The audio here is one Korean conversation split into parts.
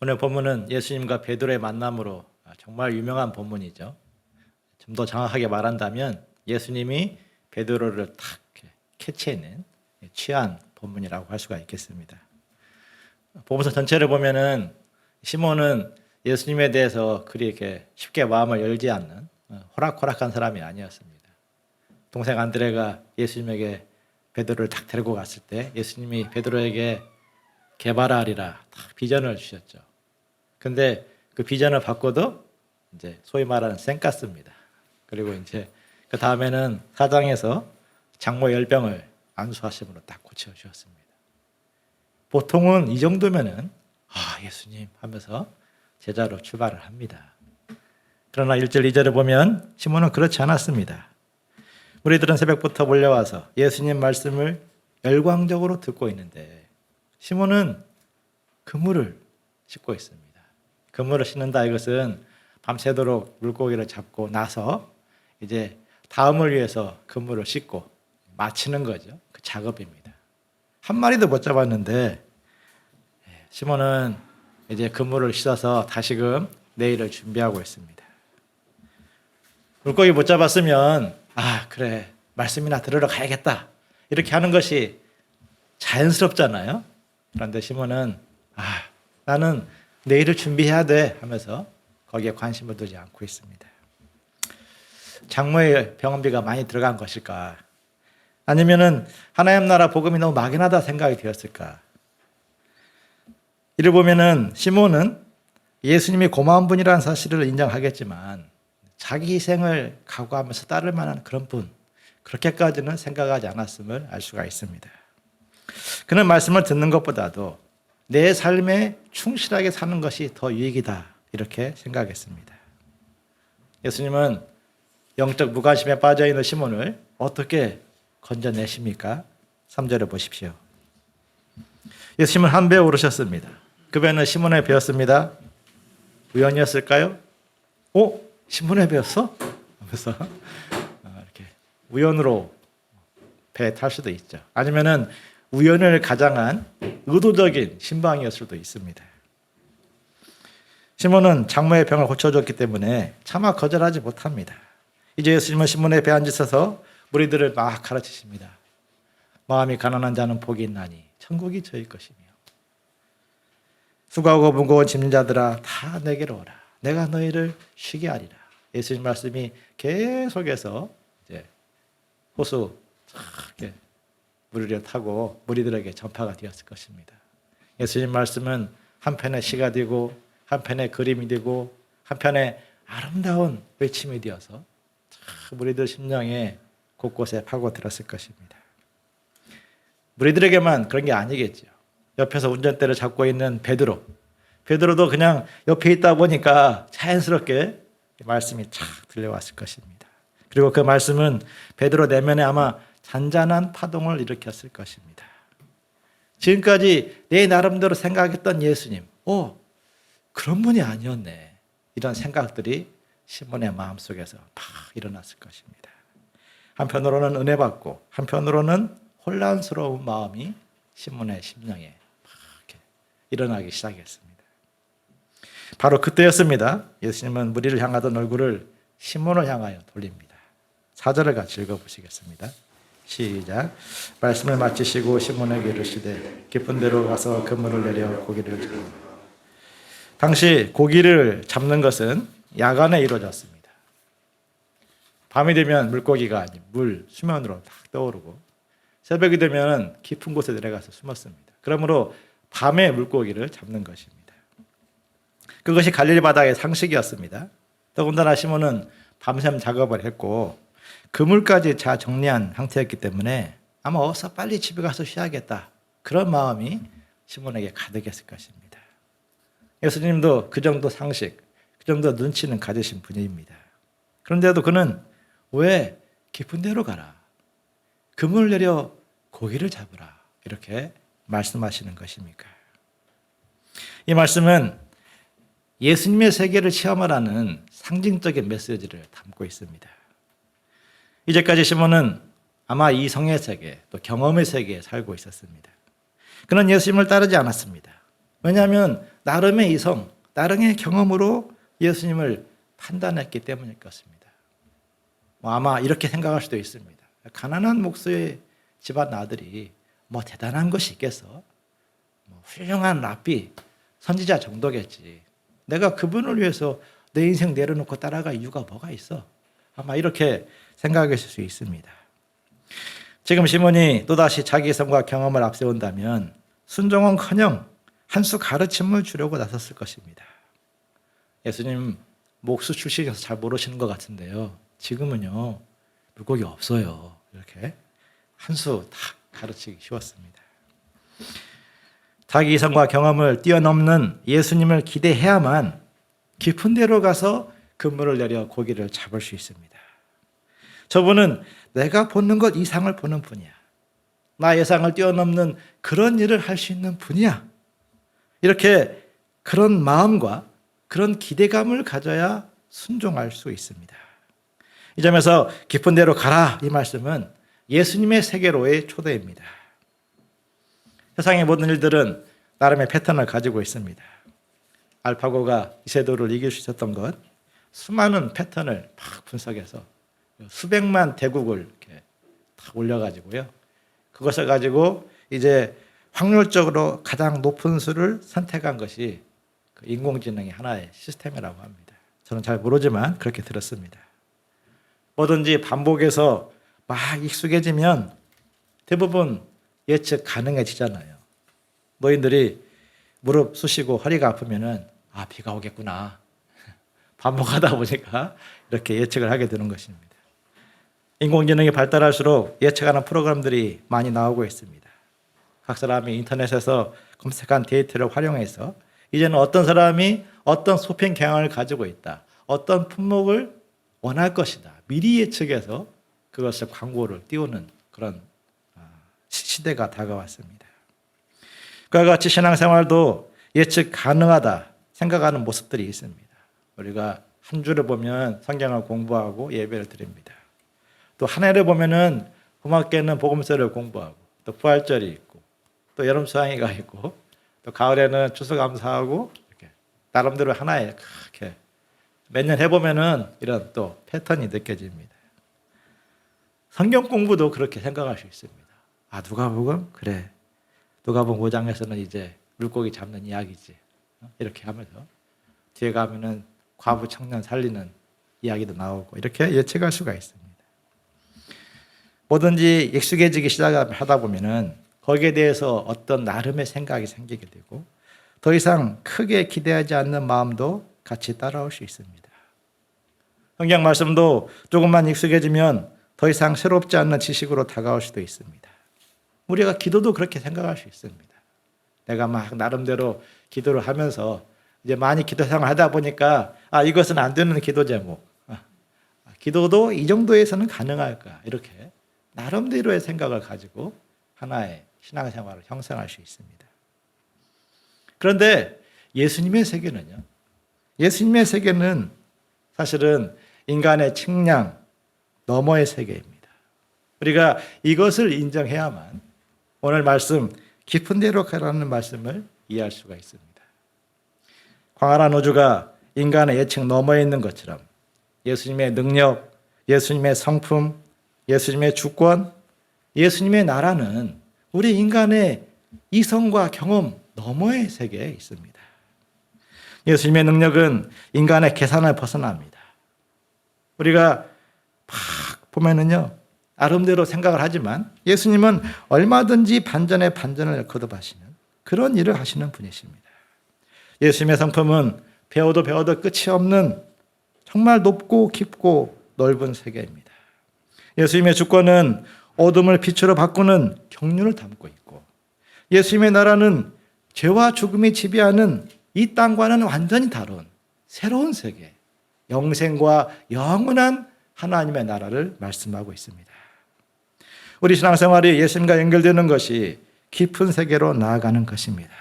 오늘 본문은 예수님과 베드로의 만남으로 정말 유명한 본문이죠. 좀 더 정확하게 말한다면 예수님이 베드로를 탁 캐치해낸 취한 본문이라고 할 수가 있겠습니다. 보면서 전체를 보면은 시몬은 예수님에 대해서 그리 이렇게 쉽게 마음을 열지 않는 호락호락한 사람이 아니었습니다. 동생 안드레가 예수님에게 베드로를 탁 데리고 갔을 때 예수님이 베드로에게 개발하리라 딱 비전을 주셨죠. 근데 그 비전을 받고도 이제 소위 말하는 쌩깠습니다. 그리고 이제 그 다음에는 사장에서 장모 열병을 안수하심으로 딱 고쳐 주었습니다. 보통은 이 정도면은 예수님 하면서 제자로 출발을 합니다. 그러나 1절 2절을 보면 시몬은 그렇지 않았습니다. 우리들은 새벽부터 몰려와서 예수님 말씀을 열광적으로 듣고 있는데 시몬은 그물을 씻고 있습니다. 그물을 씻는다 이것은 밤새도록 물고기를 잡고 나서 이제 다음을 위해서 그물을 씻고 마치는 거죠. 그 작업입니다. 한 마리도 못 잡았는데 시몬은 이제 그물을 씻어서 다시금 내일을 준비하고 있습니다. 물고기 못 잡았으면 그래 말씀이나 들으러 가야겠다 이렇게 하는 것이 자연스럽잖아요. 그런데 시몬은 나는 내일을 준비해야 돼 하면서 거기에 관심을 두지 않고 있습니다. 장모의 병원비가 많이 들어간 것일까? 아니면은 하나님 나라 복음이 너무 막연하다 생각이 되었을까? 이를 보면은 시몬은 예수님이 고마운 분이라는 사실을 인정하겠지만 자기 희생을 각오하면서 따를 만한 그런 분, 그렇게까지는 생각하지 않았음을 알 수가 있습니다. 그는 말씀을 듣는 것보다도 내 삶에 충실하게 사는 것이 더 유익이다 이렇게 생각했습니다. 예수님은 영적 무관심에 빠져있는 시몬을 어떻게 건져내십니까? 3절을 보십시오. 예수님은 한 배에 오르셨습니다. 그 배는 시몬의 배였습니다. 우연이었을까요? 시몬의 배였어? 하면서 이렇게 우연으로 배에 탈 수도 있죠. 아니면은 우연을 가장한 의도적인 신방이었을 수도 있습니다. 시몬은 장모의 병을 고쳐줬기 때문에 차마 거절하지 못합니다. 이제 예수님은 시몬의 배에 앉으셔서 무리들을 막 가르치십니다. 마음이 가난한 자는 복이 있나니 천국이 저희 것이며 수고하고 무거운 짐진 자들아 다 내게로 오라. 내가 너희를 쉬게 하리라. 예수님 말씀이 계속해서 이제 호수 이렇게 무리를 타고 무리들에게 전파가 되었을 것입니다. 예수님 말씀은 한편의 시가 되고 한편의 그림이 되고 한편의 아름다운 외침이 되어서 무리들 심령에 곳곳에 파고들었을 것입니다. 무리들에게만 그런 게 아니겠죠. 옆에서 운전대를 잡고 있는 베드로도 그냥 옆에 있다 보니까 자연스럽게 말씀이 착 들려왔을 것입니다. 그리고 그 말씀은 베드로 내면에 아마 잔잔한 파동을 일으켰을 것입니다. 지금까지 내 나름대로 생각했던 예수님, 그런 분이 아니었네. 이런 생각들이 시몬의 마음속에서 막 일어났을 것입니다. 한편으로는 은혜 받고 한편으로는 혼란스러운 마음이 시몬의 심령에 막 일어나기 시작했습니다. 바로 그때였습니다. 예수님은 무리를 향하던 얼굴을 시몬을 향하여 돌립니다. 4절을 같이 읽어보시겠습니다. 시작. 말씀을 마치시고 시몬에게 이르시되 깊은 데로 가서 그물을 내려 고기를 잡으라. 당시 고기를 잡는 것은 야간에 이루어졌습니다. 밤이 되면 물고기가 수면으로 탁 떠오르고 새벽이 되면 깊은 곳에 내려가서 숨었습니다. 그러므로 밤에 물고기를 잡는 것입니다. 그것이 갈릴리 바다의 상식이었습니다. 더군다나 시몬은 밤샘 작업을 했고 그물까지 잘 정리한 상태였기 때문에 아마 어서 빨리 집에 가서 쉬어야겠다. 그런 마음이 시몬에게 가득했을 것입니다. 예수님도 그 정도 상식, 그 정도 눈치는 가지신 분입니다. 그런데도 그는 왜 깊은 데로 가라. 그물을 내려 고기를 잡으라. 이렇게 말씀하시는 것입니까? 이 말씀은 예수님의 세계를 체험하라는 상징적인 메시지를 담고 있습니다. 이제까지 시몬은 아마 이성의 세계, 또 경험의 세계에 살고 있었습니다. 그는 예수님을 따르지 않았습니다. 왜냐하면 나름의 이성, 나름의 경험으로 예수님을 판단했기 때문일 것입니다. 아마 이렇게 생각할 수도 있습니다. 가난한 목수의 집안 아들이 뭐 대단한 것이 있겠어? 훌륭한 랍비, 선지자 정도겠지. 내가 그분을 위해서 내 인생 내려놓고 따라갈 이유가 뭐가 있어? 아마 이렇게 생각하실 수 있습니다. 지금 시몬이 또다시 자기 성과 경험을 앞세운다면 순종은커녕 한 수 가르침을 주려고 나섰을 것입니다. 예수님 목수 출신이어서 잘 모르시는 것 같은데요. 지금은요 물고기 없어요. 이렇게 한 수 다 가르치기 쉬웠습니다. 자기 이성과 경험을 뛰어넘는 예수님을 기대해야만 깊은 데로 가서 그물을 내려 고기를 잡을 수 있습니다. 저분은 내가 보는 것 이상을 보는 분이야. 나 예상을 뛰어넘는 그런 일을 할 수 있는 분이야. 이렇게 그런 마음과 그런 기대감을 가져야 순종할 수 있습니다. 이 점에서 깊은 데로 가라 이 말씀은 예수님의 세계로의 초대입니다. 세상의 모든 일들은 나름의 패턴을 가지고 있습니다. 알파고가 이세돌을 이길 수 있었던 것, 수많은 패턴을 막 분석해서 수백만 대국을 이렇게 다 올려가지고요. 그것을 가지고 이제 확률적으로 가장 높은 수를 선택한 것이 그 인공지능의 하나의 시스템이라고 합니다. 저는 잘 모르지만 그렇게 들었습니다. 뭐든지 반복해서 막 익숙해지면 대부분 예측 가능해지잖아요. 노인들이 무릎 쑤시고 허리가 아프면은 비가 오겠구나. 반복하다 보니까 이렇게 예측을 하게 되는 것입니다. 인공지능이 발달할수록 예측하는 프로그램들이 많이 나오고 있습니다. 각 사람이 인터넷에서 검색한 데이터를 활용해서 이제는 어떤 사람이 어떤 쇼핑 경향을 가지고 있다. 어떤 품목을 원할 것이다. 미리 예측해서 그것을 광고를 띄우는 그런 시대가 다가왔습니다. 그와 같이 신앙생활도 예측 가능하다 생각하는 모습들이 있습니다. 우리가 한 주를 보면 성경을 공부하고 예배를 드립니다. 또 한 해를 보면은 고맙게는 복음서를 공부하고 또 부활절이 있고 또 여름 수양회가 있고 또 가을에는 추수감사하고 이렇게 나름대로 하나에 그렇게 몇 년 해보면은 이런 또 패턴이 느껴집니다. 성경 공부도 그렇게 생각할 수 있습니다. 누가복음? 그래. 누가복음 5장에서는 이제 물고기 잡는 이야기지. 이렇게 하면서 뒤에 가면은 과부 청년 살리는 이야기도 나오고 이렇게 예측할 수가 있습니다. 뭐든지 익숙해지기 시작하다 보면은 거기에 대해서 어떤 나름의 생각이 생기게 되고 더 이상 크게 기대하지 않는 마음도 같이 따라올 수 있습니다. 성경 말씀도 조금만 익숙해지면 더 이상 새롭지 않는 지식으로 다가올 수도 있습니다. 우리가 기도도 그렇게 생각할 수 있습니다. 내가 막 나름대로 기도를 하면서 이제 많이 기도 생활을 하다 보니까 이것은 안 되는 기도 제목. 기도도 이 정도에서는 가능할까? 이렇게 나름대로의 생각을 가지고 하나의 신앙생활을 형성할 수 있습니다. 그런데 예수님의 세계는요. 예수님의 세계는 사실은 인간의 측량 너머의 세계입니다. 우리가 이것을 인정해야만 오늘 말씀 깊은 데로 가라는 말씀을 이해할 수가 있습니다. 광활한 우주가 인간의 예측 너머에 있는 것처럼 예수님의 능력, 예수님의 성품, 예수님의 주권, 예수님의 나라는 우리 인간의 이성과 경험 너머의 세계에 있습니다. 예수님의 능력은 인간의 계산을 벗어납니다. 우리가 막 보면은요, 나름대로 생각을 하지만 예수님은 얼마든지 반전에 반전을 거듭하시는 그런 일을 하시는 분이십니다. 예수님의 성품은 배워도 끝이 없는 정말 높고 깊고 넓은 세계입니다. 예수님의 주권은 어둠을 빛으로 바꾸는 경륜을 담고 있고 예수님의 나라는 죄와 죽음이 지배하는 이 땅과는 완전히 다른 새로운 세계, 영생과 영원한 하나님의 나라를 말씀하고 있습니다. 우리 신앙생활이 예수님과 연결되는 것이 깊은 세계로 나아가는 것입니다.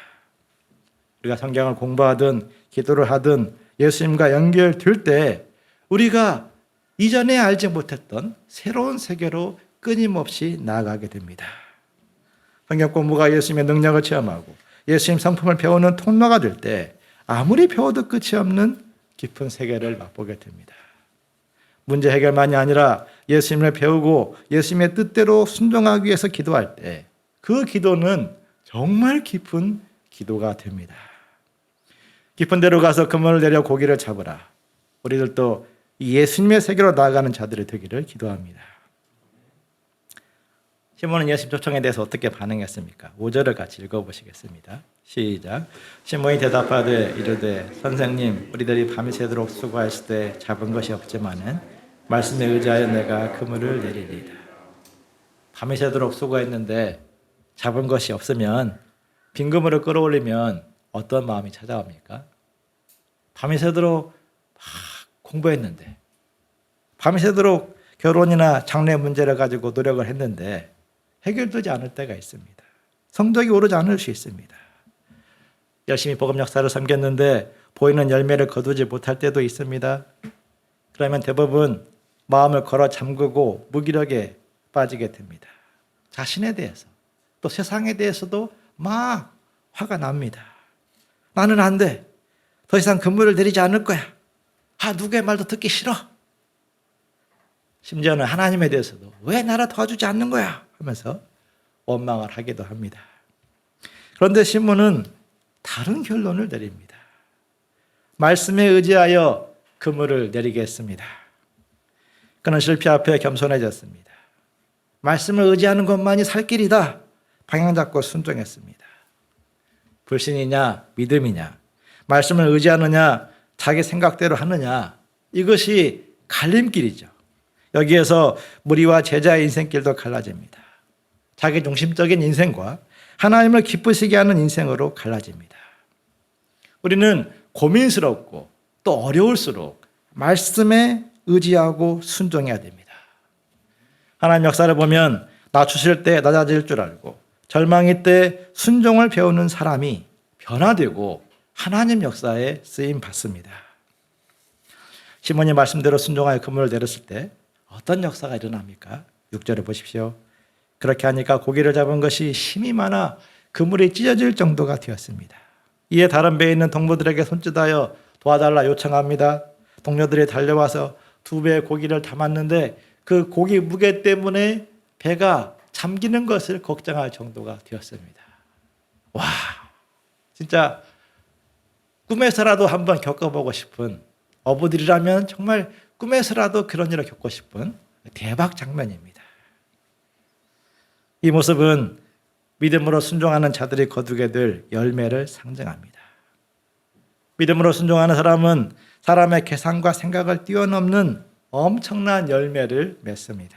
우리가 성경을 공부하든 기도를 하든 예수님과 연결될 때 우리가 이전에 알지 못했던 새로운 세계로 끊임없이 나아가게 됩니다. 성경 공부가 예수님의 능력을 체험하고 예수님 성품을 배우는 통로가 될 때 아무리 배워도 끝이 없는 깊은 세계를 맛보게 됩니다. 문제 해결만이 아니라 예수님을 배우고 예수님의 뜻대로 순종하기 위해서 기도할 때 그 기도는 정말 깊은 기도가 됩니다. 깊은 데로 가서 그물을 내려 고기를 잡으라. 우리들도 예수님의 세계로 나아가는 자들이 되기를 기도합니다. 시몬은 예수님 초청에 대해서 어떻게 반응했습니까? 5절을 같이 읽어보시겠습니다. 시작. 시몬이 대답하되 이르되 선생님 우리들이 밤이 새도록 수고하실 때 잡은 것이 없지만은 말씀에 의지하여 내가 그물을 내리리이다. 밤이 새도록 수고했는데 잡은 것이 없으면 빈 그물을 끌어올리면 어떤 마음이 찾아옵니까? 밤이 새도록 막 공부했는데 밤이 새도록 결혼이나 장래 문제를 가지고 노력을 했는데 해결되지 않을 때가 있습니다. 성적이 오르지 않을 수 있습니다. 열심히 복음 역사를 섬겼는데 보이는 열매를 거두지 못할 때도 있습니다. 그러면 대부분 마음을 걸어 잠그고 무기력에 빠지게 됩니다. 자신에 대해서 또 세상에 대해서도 막 화가 납니다. 나는 안 돼. 더 이상 그물을 내리지 않을 거야. 누구의 말도 듣기 싫어. 심지어는 하나님에 대해서도 왜 나를 도와주지 않는 거야 하면서 원망을 하기도 합니다. 그런데 시몬은 다른 결론을 내립니다. 말씀에 의지하여 그물을 내리겠습니다. 그는 실패 앞에 겸손해졌습니다. 말씀을 의지하는 것만이 살 길이다. 방향 잡고 순종했습니다. 불신이냐 믿음이냐, 말씀을 의지하느냐 자기 생각대로 하느냐, 이것이 갈림길이죠. 여기에서 무리와 제자의 인생길도 갈라집니다. 자기 중심적인 인생과 하나님을 기쁘시게 하는 인생으로 갈라집니다. 우리는 고민스럽고 또 어려울수록 말씀에 의지하고 순종해야 됩니다. 하나님 역사를 보면 낮추실 때 낮아질 줄 알고 절망일 때 순종을 배우는 사람이 변화되고 하나님 역사에 쓰임 받습니다. 시몬이 말씀대로 순종하여 그물을 내렸을 때 어떤 역사가 일어납니까? 6절을 보십시오. 그렇게 하니까 고기를 잡은 것이 힘이 많아 그물이 찢어질 정도가 되었습니다. 이에 다른 배에 있는 동무들에게 손짓하여 도와달라 요청합니다. 동료들이 달려와서 2배의 고기를 담았는데 그 고기 무게 때문에 배가 잠기는 것을 걱정할 정도가 되었습니다. 와, 진짜 꿈에서라도 한번 겪어보고 싶은, 어부들이라면 정말 꿈에서라도 그런 일을 겪고 싶은 대박 장면입니다. 이 모습은 믿음으로 순종하는 자들이 거두게 될 열매를 상징합니다. 믿음으로 순종하는 사람은 사람의 계산과 생각을 뛰어넘는 엄청난 열매를 맺습니다.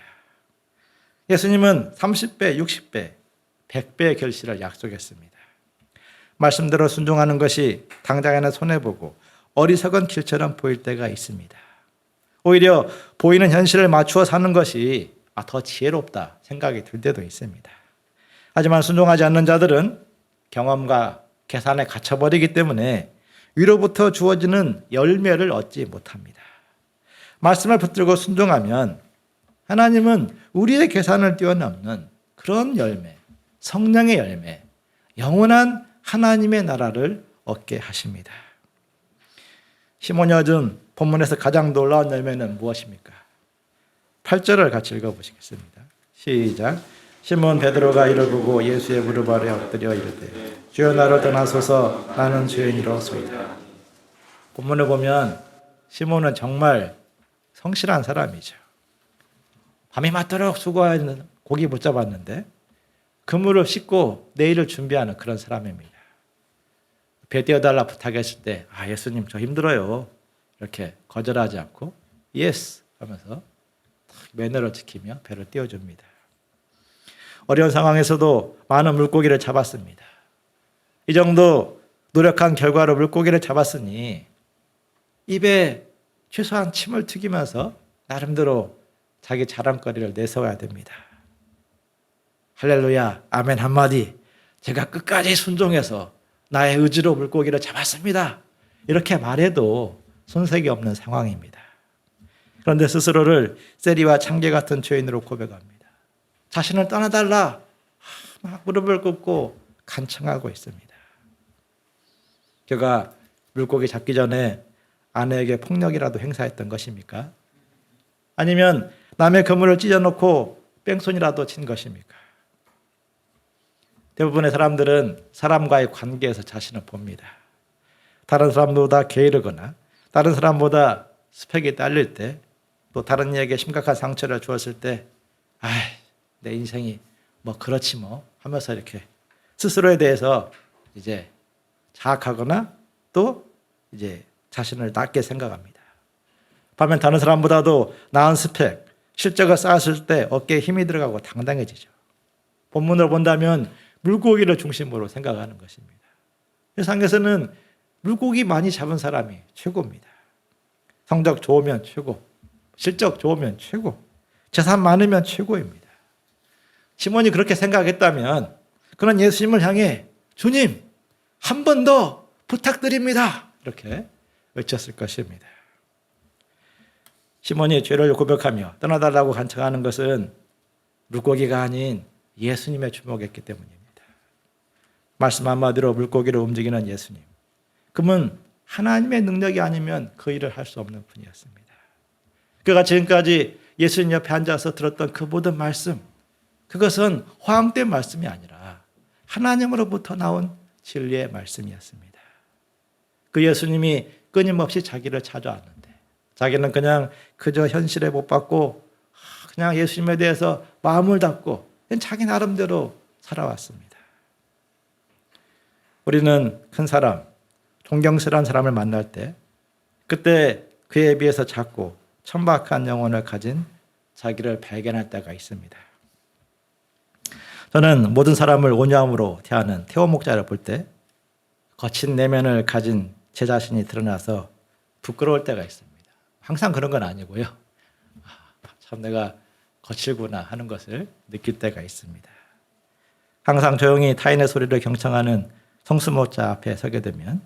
예수님은 30배, 60배, 100배의 결실을 약속했습니다. 말씀대로 순종하는 것이 당장에는 손해보고 어리석은 길처럼 보일 때가 있습니다. 오히려 보이는 현실을 맞추어 사는 것이 더 지혜롭다 생각이 들 때도 있습니다. 하지만 순종하지 않는 자들은 경험과 계산에 갇혀버리기 때문에 위로부터 주어지는 열매를 얻지 못합니다. 말씀을 붙들고 순종하면 하나님은 우리의 계산을 뛰어넘는 그런 열매, 성령의 열매, 영원한 하나님의 나라를 얻게 하십니다. 시몬이 얻은 본문에서 가장 놀라운 열매는 무엇입니까? 8절을 같이 읽어보시겠습니다. 시작. 시몬 베드로가 이를 보고 예수의 무릎 아래 엎드려 이르되 주여 나를 떠나소서 나는 죄인이로소이다. 본문을 보면 시몬은 정말 성실한 사람이죠. 밤이 맞도록 수고하는 고기 못 잡았는데 그물을 씻고 내일을 준비하는 그런 사람입니다. 배 띄워달라 부탁했을 때 예수님 저 힘들어요. 이렇게 거절하지 않고 예스 하면서 매너를 지키며 배를 띄워줍니다. 어려운 상황에서도 많은 물고기를 잡았습니다. 이 정도 노력한 결과로 물고기를 잡았으니 입에 최소한 침을 튀기면서 나름대로 자기 자랑거리를 내세워야 됩니다. 할렐루야, 아멘 한마디. 제가 끝까지 순종해서 나의 의지로 물고기를 잡았습니다. 이렇게 말해도 손색이 없는 상황입니다. 그런데 스스로를 세리와 창개 같은 죄인으로 고백합니다. 자신을 떠나달라 막 무릎을 꿇고 간청하고 있습니다. 그가 물고기 잡기 전에 아내에게 폭력이라도 행사했던 것입니까? 아니면 남의 그물을 찢어놓고 뺑소니라도 친 것입니까? 대부분의 사람들은 사람과의 관계에서 자신을 봅니다. 다른 사람보다 게으르거나 다른 사람보다 스펙이 딸릴 때, 또 다른 이에게 심각한 상처를 주었을 때, 내 인생이 뭐 그렇지 뭐 하면서 이렇게 스스로에 대해서 이제 자학하거나 또 이제 자신을 낮게 생각합니다. 반면 다른 사람보다도 나은 스펙, 실적을 쌓았을 때 어깨에 힘이 들어가고 당당해지죠. 본문으로 본다면 물고기를 중심으로 생각하는 것입니다. 세상에서는 물고기 많이 잡은 사람이 최고입니다. 성적 좋으면 최고, 실적 좋으면 최고, 재산 많으면 최고입니다. 시몬이 그렇게 생각했다면 그런 예수님을 향해 주님, 한 번 더 부탁드립니다. 이렇게 외쳤을 것입니다. 시몬이 죄를 고백하며 떠나달라고 간청하는 것은 물고기가 아닌 예수님의 주목했기 때문입니다. 말씀 한마디로 물고기를 움직이는 예수님. 그분은 하나님의 능력이 아니면 그 일을 할 수 없는 분이었습니다. 그가 지금까지 예수님 옆에 앉아서 들었던 그 모든 말씀, 그것은 허황된 말씀이 아니라 하나님으로부터 나온 진리의 말씀이었습니다. 그 예수님이 끊임없이 자기를 찾아왔는데 자기는 그냥 그저 현실에 못 박고 그냥 예수님에 대해서 마음을 닫고 자기 나름대로 살아왔습니다. 우리는 큰 사람, 존경스러운 사람을 만날 때 그때 그에 비해서 작고 천박한 영혼을 가진 자기를 발견할 때가 있습니다. 저는 모든 사람을 온유함으로 대하는 태호 목자를 볼 때 거친 내면을 가진 제 자신이 드러나서 부끄러울 때가 있습니다. 항상 그런 건 아니고요. 참 내가 거칠구나 하는 것을 느낄 때가 있습니다. 항상 조용히 타인의 소리를 경청하는 성수목자 앞에 서게 되면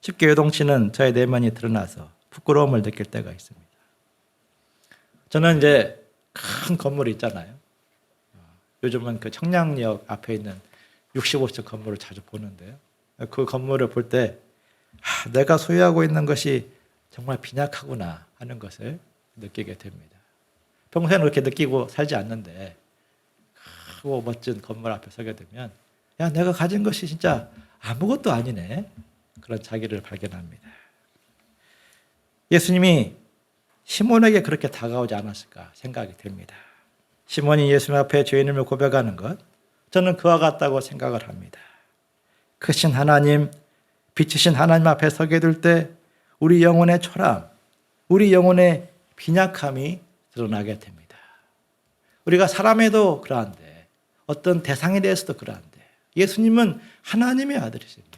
쉽게 요동치는 저의 내면이 드러나서 부끄러움을 느낄 때가 있습니다. 저는 이제 큰 건물이 있잖아요. 요즘은 그 청량역 앞에 있는 65층 건물을 자주 보는데요. 그 건물을 볼 때 내가 소유하고 있는 것이 정말 빈약하구나 하는 것을 느끼게 됩니다. 평소에는 그렇게 느끼고 살지 않는데 크고 멋진 건물 앞에 서게 되면 내가 가진 것이 진짜 아무것도 아니네. 그런 자기를 발견합니다. 예수님이 시몬에게 그렇게 다가오지 않았을까 생각이 됩니다. 시몬이 예수님 앞에 죄인임을 고백하는 것, 저는 그와 같다고 생각을 합니다. 크신 하나님, 빛이신 하나님 앞에 서게 될 때 우리 영혼의 초람, 우리 영혼의 빈약함이 드러나게 됩니다. 우리가 사람에도 그러한데 어떤 대상에 대해서도 그러한데 예수님은 하나님의 아들이십니다.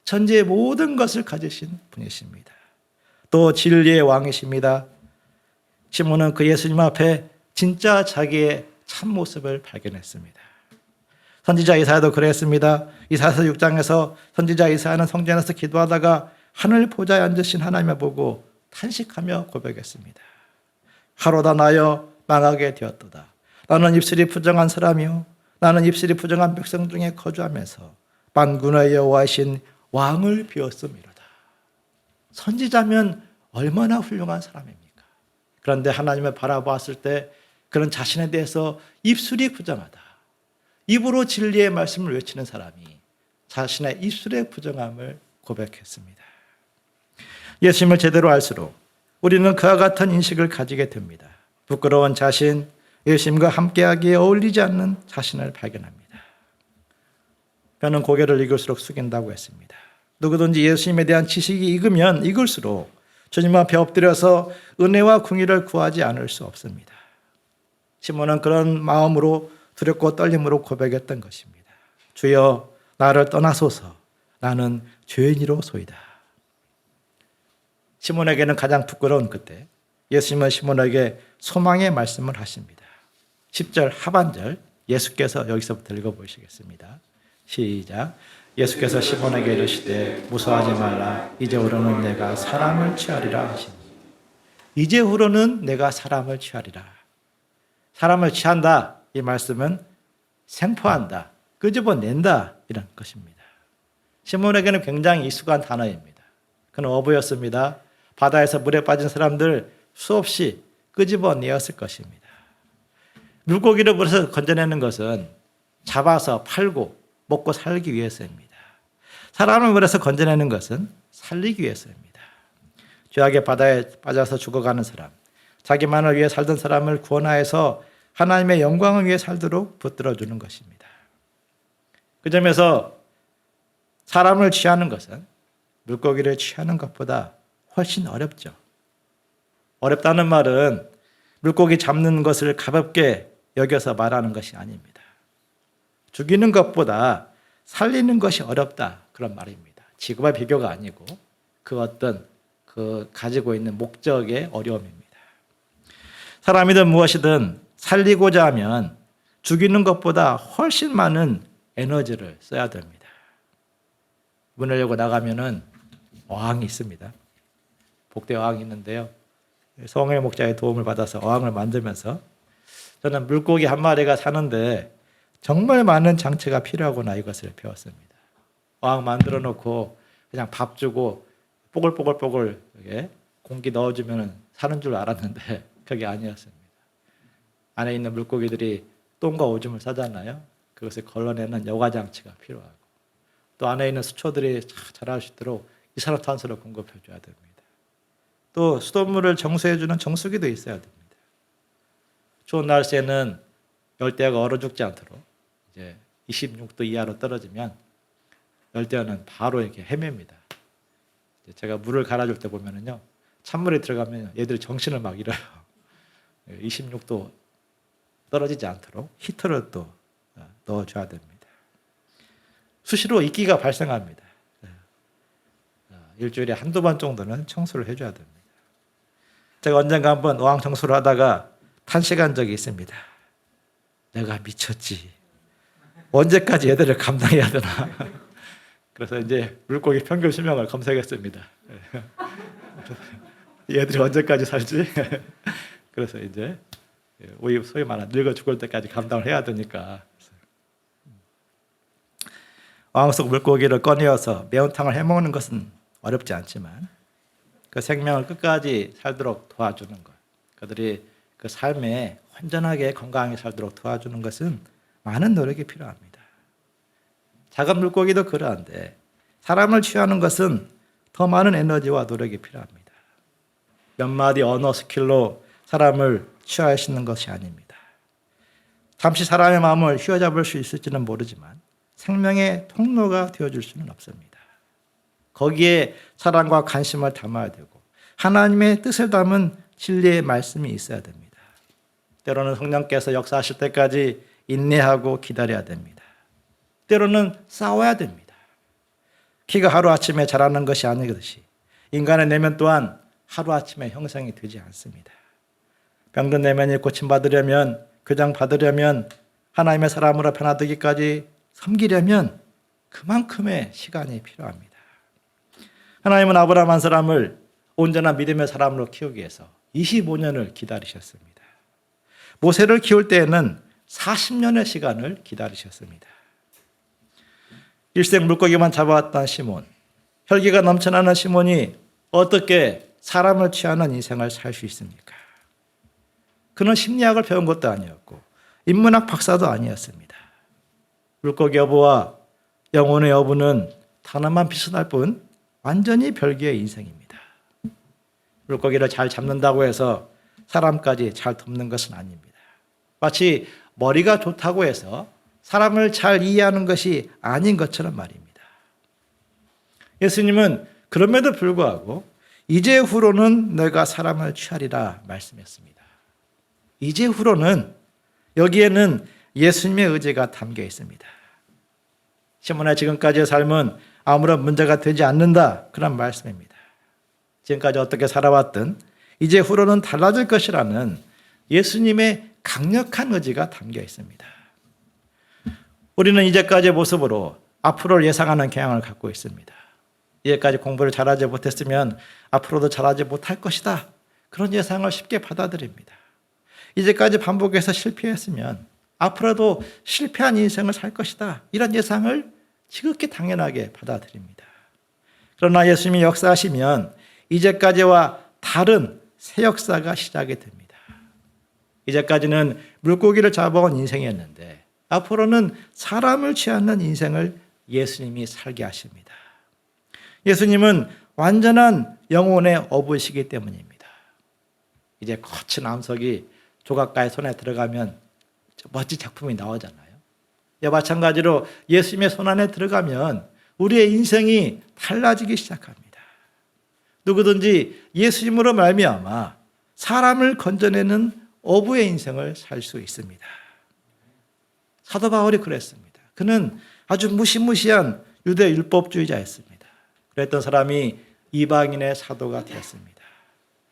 천지의 모든 것을 가지신 분이십니다. 또 진리의 왕이십니다. 시몬은 그 예수님 앞에 진짜 자기의 참모습을 발견했습니다. 선지자 이사야도 그랬습니다. 이사야서 6장에서 선지자 이사야는 성전에서 기도하다가 하늘 보좌에 앉으신 하나님을 보고 탄식하며 고백했습니다. 하로다 나여 망하게 되었도다. 나는 입술이 부정한 사람이요 나는 입술이 부정한 백성 중에 거주하면서 만군의 여호와이신 왕을 비웠음이로다. 선지자면 얼마나 훌륭한 사람입니까? 그런데 하나님을 바라보았을 때 그런 자신에 대해서 입술이 부정하다. 입으로 진리의 말씀을 외치는 사람이 자신의 입술의 부정함을 고백했습니다. 예수님을 제대로 알수록 우리는 그와 같은 인식을 가지게 됩니다. 부끄러운 자신, 예수님과 함께하기에 어울리지 않는 자신을 발견합니다. 뼈는 고개를 익을수록 숙인다고 했습니다. 누구든지 예수님에 대한 지식이 익으면 익을수록 주님 앞에 엎드려서 은혜와 궁의를 구하지 않을 수 없습니다. 시몬은 그런 마음으로 두렵고 떨림으로 고백했던 것입니다. 주여 나를 떠나소서 나는 죄인이로소이다. 시몬에게는 가장 부끄러운 그때 예수님은 시몬에게 소망의 말씀을 하십니다. 10절 하반절 예수께서 여기서부터 읽어보시겠습니다. 시작. 예수께서 시몬에게 이르시되 무서워하지 말라. 이제후로는 내가 사람을 취하리라 하시니. 이제후로는 내가 사람을 취하리라. 사람을 취한다. 이 말씀은 생포한다, 끄집어낸다 이런 것입니다. 시몬에게는 굉장히 익숙한 단어입니다. 그는 어부였습니다. 바다에서 물에 빠진 사람들 수없이 끄집어내었을 것입니다. 물고기를 물에서 건져내는 것은 잡아서 팔고 먹고 살기 위해서입니다. 사람을 물에서 건져내는 것은 살리기 위해서입니다. 죄악의 바다에 빠져서 죽어가는 사람, 자기만을 위해 살던 사람을 구원하여서 하나님의 영광을 위해 살도록 붙들어주는 것입니다. 그 점에서 사람을 취하는 것은 물고기를 취하는 것보다 훨씬 어렵죠. 어렵다는 말은 물고기 잡는 것을 가볍게 여겨서 말하는 것이 아닙니다. 죽이는 것보다 살리는 것이 어렵다, 그런 말입니다. 지구와 비교가 아니고 그 어떤 그 가지고 있는 목적의 어려움입니다. 사람이든 무엇이든 살리고자 하면 죽이는 것보다 훨씬 많은 에너지를 써야 됩니다. 문을 열고 나가면은 어항이 있습니다. 복대 어항이 있는데요. 성회 목자의 도움을 받아서 어항을 만들면서 저는 물고기 한 마리가 사는데 정말 많은 장치가 필요하구나, 이것을 배웠습니다. 어항 만들어 놓고 그냥 밥 주고 뽀글뽀글뽀글 공기 넣어주면 사는 줄 알았는데 그게 아니었습니다. 안에 있는 물고기들이 똥과 오줌을 싸잖아요. 그것을 걸러내는 여과 장치가 필요하고, 또 안에 있는 수초들이 자랄 수 있도록 이산화탄소를 공급해 줘야 됩니다. 또 수돗물을 정수해 주는 정수기도 있어야 됩니다. 추운 날씨에는 열대어가 얼어 죽지 않도록 이제 26도 이하로 떨어지면 열대어는 바로 이렇게 헤맵니다. 제가 물을 갈아줄 때 보면은요, 찬물에 들어가면 얘들이 정신을 막 잃어요. 26도 떨어지지 않도록 히터를 또 넣어줘야 됩니다. 수시로 이끼가 발생합니다. 일주일에 한두 번 정도는 청소를 해줘야 됩니다. 제가 언젠가 한번 어항 청소를 하다가 탄식한 적이 있습니다. 내가 미쳤지. 언제까지 얘들을 감당해야 되나. 그래서 이제 물고기 평균 수명을 검색했습니다. 얘들이 언제까지 살지? 그래서 이제 소위 말하는 늙어 죽을 때까지 감당을 해야 되니까 어항 속 물고기를 꺼내어서 매운탕을 해먹는 것은 어렵지 않지만 그 생명을 끝까지 살도록 도와주는 것, 그들이 그 삶에 온전하게 건강하게 살도록 도와주는 것은 많은 노력이 필요합니다. 작은 물고기도 그러한데 사람을 취하는 것은 더 많은 에너지와 노력이 필요합니다. 몇 마디 언어 스킬로 사람을 취하시는 것이 아닙니다. 잠시 사람의 마음을 휘어잡을 수 있을지는 모르지만 생명의 통로가 되어줄 수는 없습니다. 거기에 사랑과 관심을 담아야 되고 하나님의 뜻을 담은 진리의 말씀이 있어야 됩니다. 때로는 성령께서 역사하실 때까지 인내하고 기다려야 됩니다. 때로는 싸워야 됩니다. 키가 하루아침에 자라는 것이 아니듯이 인간의 내면 또한 하루아침에 형성이 되지 않습니다. 병든 내면이 고침받으려면, 교정받으려면, 하나님의 사람으로 변화되기까지 섬기려면 그만큼의 시간이 필요합니다. 하나님은 아브라함 한 사람을 온전한 믿음의 사람으로 키우기 위해서 25년을 기다리셨습니다. 모세를 키울 때에는 40년의 시간을 기다리셨습니다. 일생 물고기만 잡아왔던 시몬, 혈기가 넘쳐나는 시몬이 어떻게 사람을 취하는 인생을 살 수 있습니까? 그는 심리학을 배운 것도 아니었고 인문학 박사도 아니었습니다. 물고기 여부와 영혼의 여부는 단어만 비슷할 뿐 완전히 별개의 인생입니다. 물고기를 잘 잡는다고 해서 사람까지 잘 돕는 것은 아닙니다. 마치 머리가 좋다고 해서 사람을 잘 이해하는 것이 아닌 것처럼 말입니다. 예수님은 그럼에도 불구하고 이제 후로는 내가 사람을 취하리라 말씀했습니다. 이제 후로는, 여기에는 예수님의 의지가 담겨 있습니다. 시몬의 지금까지의 삶은 아무런 문제가 되지 않는다, 그런 말씀입니다. 지금까지 어떻게 살아왔든 이제 후로는 달라질 것이라는 예수님의 강력한 의지가 담겨 있습니다. 우리는 이제까지의 모습으로 앞으로를 예상하는 경향을 갖고 있습니다. 이제까지 공부를 잘하지 못했으면 앞으로도 잘하지 못할 것이다, 그런 예상을 쉽게 받아들입니다. 이제까지 반복해서 실패했으면 앞으로도 실패한 인생을 살 것이다, 이런 예상을 지극히 당연하게 받아들입니다. 그러나 예수님이 역사하시면 이제까지와 다른 새 역사가 시작이 됩니다. 이제까지는 물고기를 잡아온 인생이었는데 앞으로는 사람을 취하는 인생을 예수님이 살게 하십니다. 예수님은 완전한 영혼의 어부시기 때문입니다. 이제 거친 암석이 조각가의 손에 들어가면 멋진 작품이 나오잖아요. 마찬가지로 예수님의 손 안에 들어가면 우리의 인생이 달라지기 시작합니다. 누구든지 예수님으로 말미암아 사람을 건져내는 어부의 인생을 살 수 있습니다. 사도 바울이 그랬습니다. 그는 아주 무시무시한 유대 율법주의자였습니다. 그랬던 사람이 이방인의 사도가 되었습니다.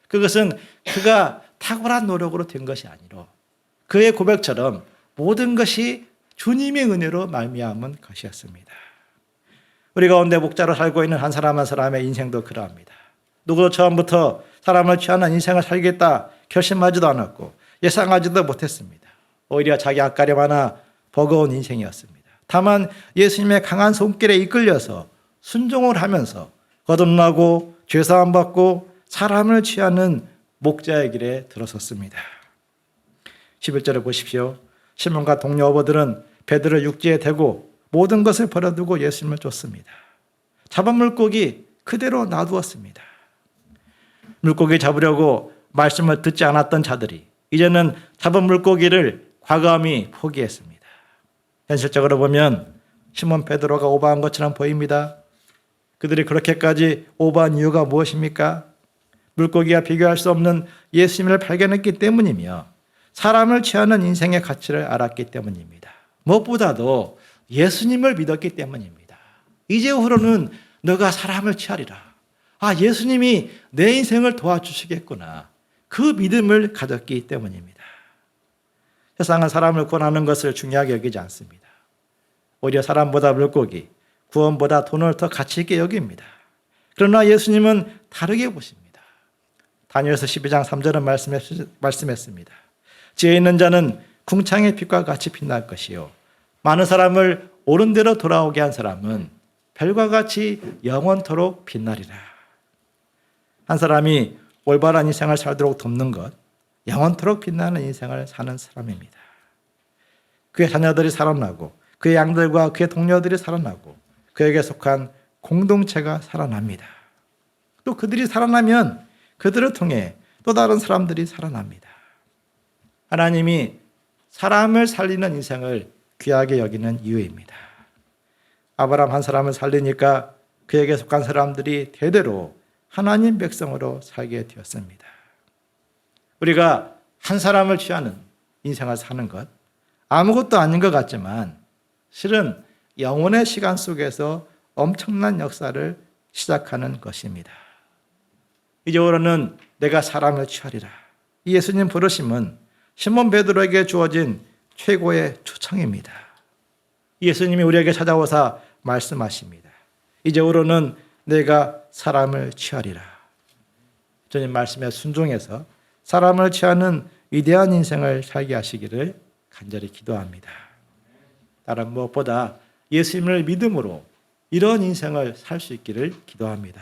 그것은 그가 탁월한 노력으로 된 것이 아니라 그의 고백처럼 모든 것이 주님의 은혜로 말미암은 것이었습니다. 우리 가운데 목자로 살고 있는 한 사람 한 사람의 인생도 그러합니다. 누구도 처음부터 사람을 취하는 인생을 살겠다 결심하지도 않았고 예상하지도 못했습니다. 오히려 자기 앞가림 하나 버거운 인생이었습니다. 다만 예수님의 강한 손길에 이끌려서 순종을 하면서 거듭나고 죄사함 받고 사람을 취하는 목자의 길에 들어섰습니다. 11절에 보십시오. 시몬과 동료 어부들은 베드로를 육지에 대고 모든 것을 버려두고 예수님을 쫓습니다. 잡은 물고기 그대로 놔두었습니다. 물고기 잡으려고 말씀을 듣지 않았던 자들이 이제는 잡은 물고기를 과감히 포기했습니다. 현실적으로 보면 시몬 베드로가 오버한 것처럼 보입니다. 그들이 그렇게까지 오버한 이유가 무엇입니까? 물고기와 비교할 수 없는 예수님을 발견했기 때문이며 사람을 취하는 인생의 가치를 알았기 때문입니다. 무엇보다도 예수님을 믿었기 때문입니다. 이제후로는 너가 사람을 취하리라. 예수님이 내 인생을 도와주시겠구나. 그 믿음을 가졌기 때문입니다. 세상은 사람을 구원하는 것을 중요하게 여기지 않습니다. 오히려 사람보다 물고기, 구원보다 돈을 더 가치 있게 여깁니다. 그러나 예수님은 다르게 보십니다. 다니엘서 12장 3절은 말씀했습니다. 지혜 있는 자는 궁창의 빛과 같이 빛날 것이요 많은 사람을 옳은 대로 돌아오게 한 사람은 별과 같이 영원토록 빛나리라. 한 사람이 올바른 인생을 살도록 돕는 것, 영원토록 빛나는 인생을 사는 사람입니다. 그의 자녀들이 살아나고 그의 양들과 그의 동료들이 살아나고 그에게 속한 공동체가 살아납니다. 또 그들이 살아나면 그들을 통해 또 다른 사람들이 살아납니다. 하나님이 사람을 살리는 인생을 귀하게 여기는 이유입니다. 아브라함 한 사람을 살리니까 그에게 속한 사람들이 대대로 하나님 백성으로 살게 되었습니다. 우리가 한 사람을 취하는 인생을 사는 것 아무것도 아닌 것 같지만 실은 영혼의 시간 속에서 엄청난 역사를 시작하는 것입니다. 이제부터는 내가 사람을 취하리라. 이 예수님 부르심은 시몬 베드로에게 주어진 최고의 초청입니다. 예수님이 우리에게 찾아오사 말씀하십니다. 이제부터는 내가 사람을 취하리라. 주님 말씀에 순종해서 사람을 취하는 위대한 인생을 살게 하시기를 간절히 기도합니다. 다른 무엇보다 예수님을 믿음으로 이런 인생을 살 수 있기를 기도합니다.